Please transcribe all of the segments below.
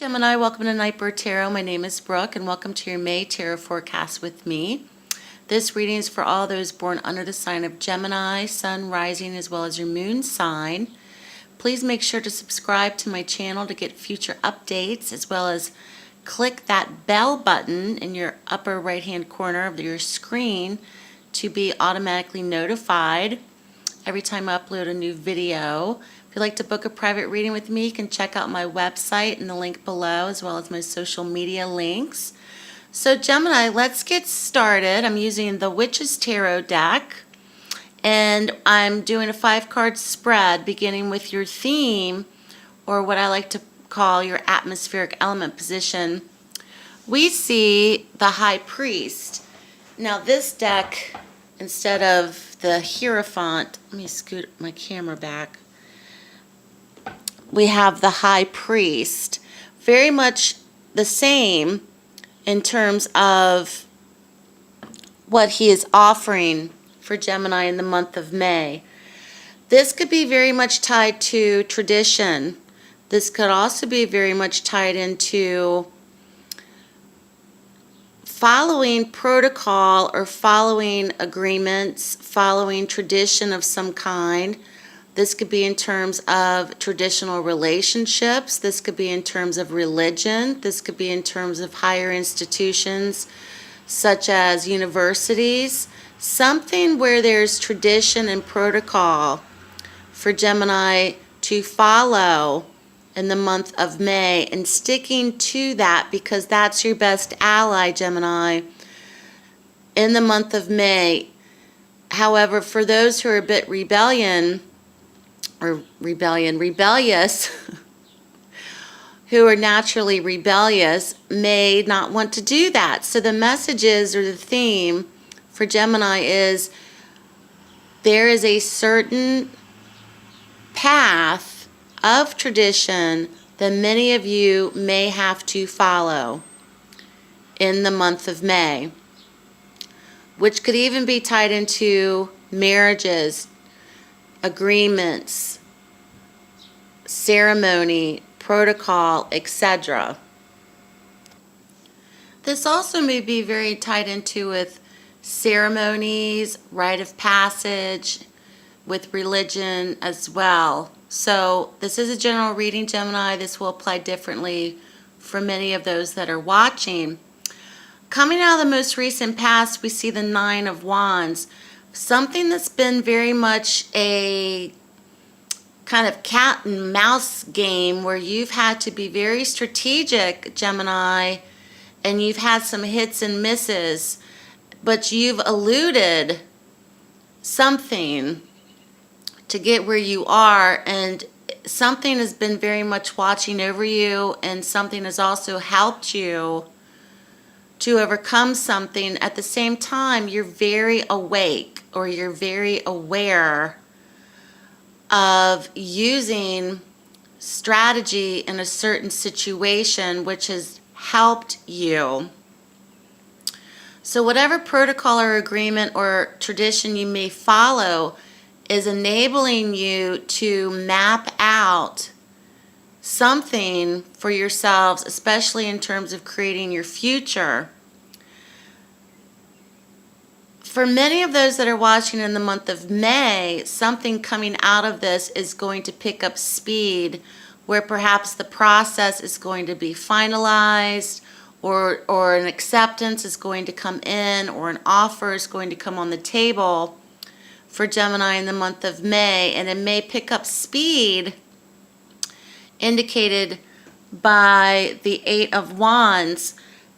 Gemini, welcome to Nightbird Tarot. My name is Brooke and welcome to your May Tarot forecast with me. This reading is for all those born under the sign of Gemini, Sun, Rising, as well as your Moon sign. Please make sure to subscribe to my channel to get future updates, as well as click that bell button in your upper right hand corner of your screen to be automatically notified every time I upload a new video. If you'd like to book a private reading with me, you can check out my website and the link below, as well as my social media links. So Gemini, let's get started. I'm using the Witch's Tarot deck, and I'm doing a 5-card spread beginning with your theme, or what I like to call your atmospheric element position. We see the High Priest. Now this deck, instead of the Hierophant, let me scoot my camera back, we have the High Priest. Very much the same in terms of what he is offering for Gemini in the month of May. This could be very much tied to tradition. This could also be very much tied into following protocol or following agreements, following tradition of some kind. This could be in terms of traditional relationships. This could be in terms of religion. This could be in terms of higher institutions such as universities. Something where there's tradition and protocol for Gemini to follow in the month of May, and sticking to that, because that's your best ally, Gemini, in the month of May. However, for those who are a bit rebellious, who are naturally rebellious, may not want to do that. So the messages or the theme for Gemini is there is a certain path of tradition that many of you may have to follow in the month of May, which could even be tied into marriages, agreements, ceremony, protocol, etc. This also may be very tied into with ceremonies, rite of passage, with religion as well. So this is a general reading, Gemini. This will apply differently for many of those that are watching. Coming out of the most recent past, we see the 9 of Wands. Something that's been very much a kind of cat and mouse game where you've had to be very strategic, Gemini, and you've had some hits and misses, but you've eluded something to get where you are, and something has been very much watching over you, and something has also helped you to overcome something. At the same time, you're very awake, or you're very aware of using strategy in a certain situation, which has helped you. So whatever protocol or agreement or tradition you may follow is enabling you to map out something for yourselves, especially in terms of creating your future. For many of those that are watching in the month of May, something coming out of this is going to pick up speed, where perhaps the process is going to be finalized, or an acceptance is going to come in, or an offer is going to come on the table for Gemini in the month of May, and it may pick up speed indicated by the 8 of Wands.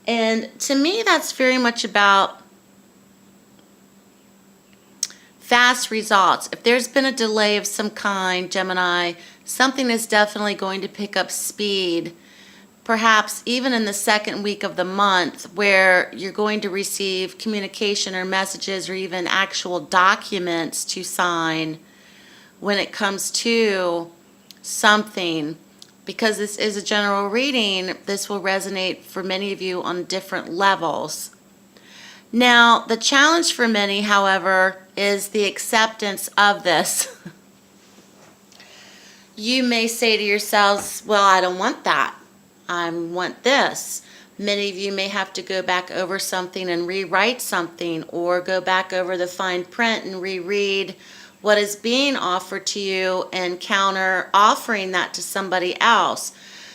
And to me, that's very much about fast results. If there's been a delay of some kind, Gemini, something is definitely going to pick up speed, perhaps even in the second week of the month, where you're going to receive communication or messages or even actual documents to sign when it comes to something. Because this is a general reading, this will resonate for many of you on different levels. Now, the challenge for many, however, is the acceptance of this. You may say to yourselves, well, I don't want that. I want this. Many of you may have to go back over something and rewrite something, or go back over the fine print and reread what is being offered to you and counter offering that to somebody else.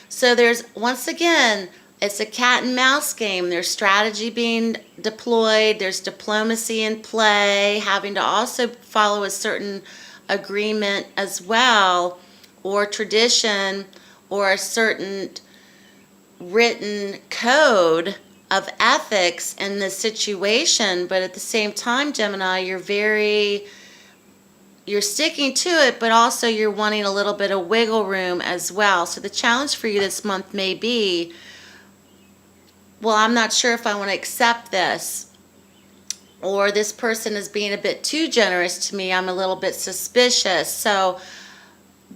So there's, once again, it's a cat and mouse game. There's strategy being deployed, there's diplomacy in play, having to also follow a certain agreement as well, or tradition, or a certain written code of ethics in this situation. But at the same time, Gemini, you're sticking to it, but also you're wanting a little bit of wiggle room as well. So the challenge for you this month may be, well, I'm not sure if I want to accept this, or this person is being a bit too generous to me. I'm a little bit suspicious. So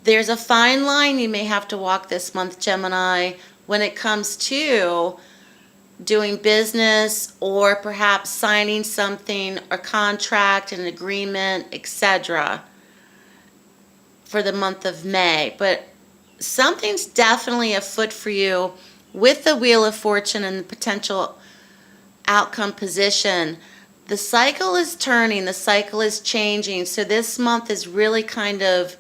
there's a fine line you may have to walk this month, Gemini, when it comes to doing business, or perhaps signing something, a contract, an agreement, etc., for the month of May. But something's definitely afoot for you with the Wheel of Fortune and the potential outcome position. The cycle is turning, the cycle is changing. So this month is really kind of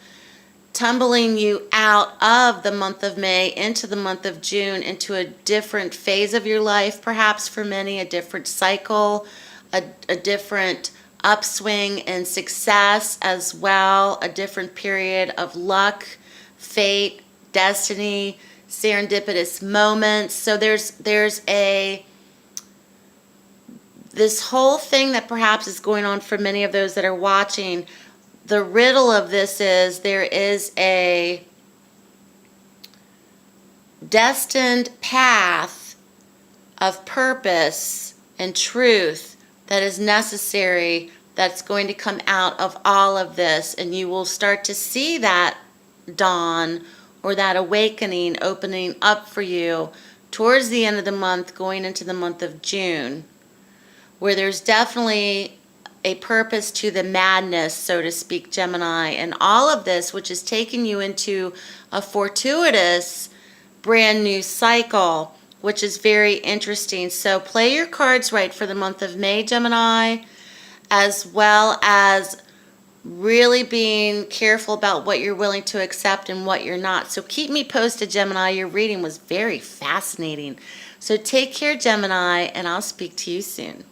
tumbling you out of the month of May into the month of June, into a different phase of your life, perhaps for many, a different cycle, a different upswing and success as well, a different period of luck, fate, destiny, serendipitous moments. So there's this whole thing that perhaps is going on for many of those that are watching. The riddle of this is there is a destined path of purpose and truth that is necessary, that's going to come out of all of this, and you will start to see that dawn, or that awakening opening up for you towards the end of the month, going into the month of June, where there's definitely a purpose to the madness, so to speak, Gemini, and all of this, which is taking you into a fortuitous brand new cycle, which is very interesting. So play your cards right for the month of May, Gemini, as well as really being careful about what you're willing to accept and what you're not. So keep me posted, Gemini. Your reading was very fascinating. So take care, Gemini, and I'll speak to you soon.